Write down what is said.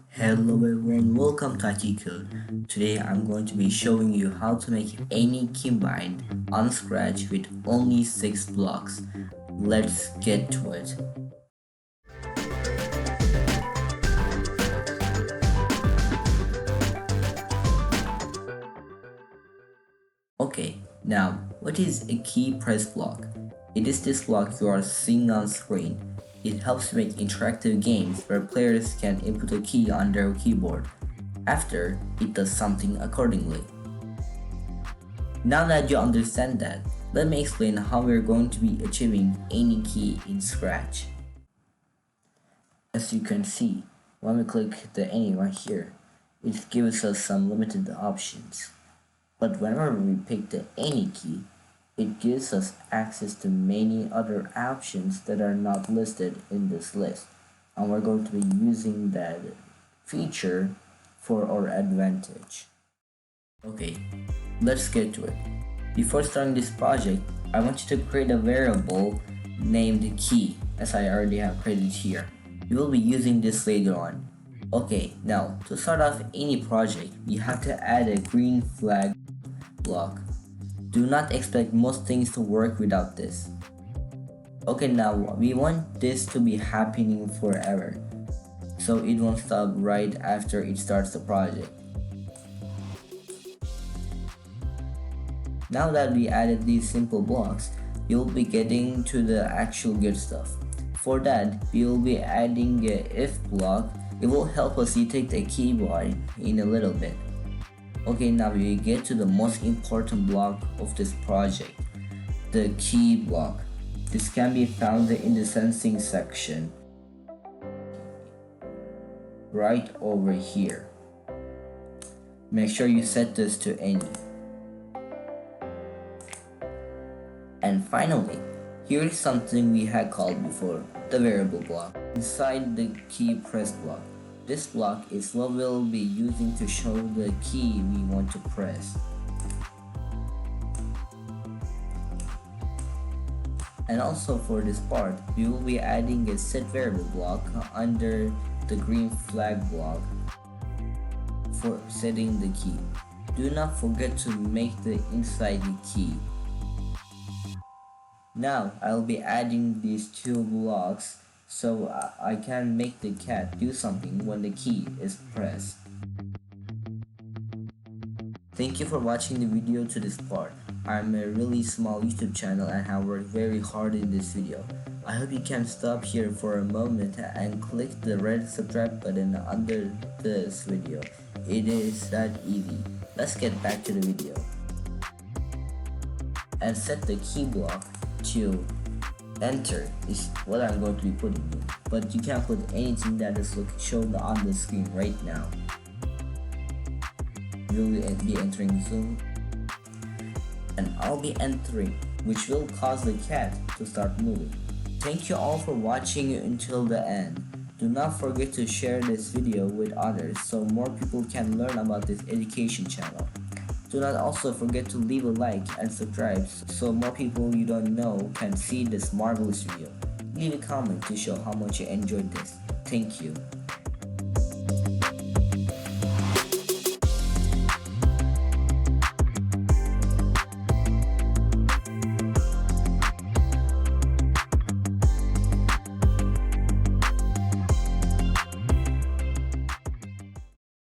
Hello everyone, welcome to iqCode. Today I'm going to be showing you how to make any keybind on Scratch with only 6 blocks. Let's get to it. Okay, now what is a key press block? It is this block you are seeing on screen. It helps make interactive games where players can input a key on their keyboard. After, it does something accordingly. Now that you understand that, let me explain how we're going to be achieving any key in Scratch. As you can see, when we click the any right here, it gives us some limited options. But whenever we pick the any key, it gives us access to many other options that are not listed in this list. And we're going to be using that feature for our advantage. Okay, let's get to it. Before starting this project, I want you to create a variable named key, as I already have created here. We will be using this later on. Okay, now to start off any project, you have to add a green flag block. Do not expect most things to work without this. Okay, now we want this to be happening forever, so it won't stop right after it starts the project. Now that we added these simple blocks, you'll be getting to the actual good stuff. For that, we will be adding a if block. It will help us detect the keybind in a little bit. Okay, now we get to the most important block of this project, the key block. This can be found in the sensing section, right over here. Make sure you set this to any. And finally, here is something we had called before, the variable block, inside the key press block. This block is what we'll be using to show the key we want to press. And also for this part, we will be adding a set variable block under the green flag block for setting the key. Do not forget to make the inside the key. Now I'll be adding these two blocks so I can make the cat do something when the key is pressed. Thank you for watching the video to this part. I'm a really small YouTube channel and have worked very hard in this video. I hope you can stop here for a moment and click the red subscribe button under this video. It is that easy. Let's get back to the video. And set the key block to enter is what I'm going to be putting in, but you can't put anything that is shown on the screen right now. You'll be entering zoom, and I'll be entering, which will cause the cat to start moving. Thank you all for watching until the end. Do not forget to share this video with others so more people can learn about this education channel. Do not also forget to leave a like and subscribe so more people you don't know can see this marvelous video. Leave a comment to show how much you enjoyed this. Thank you.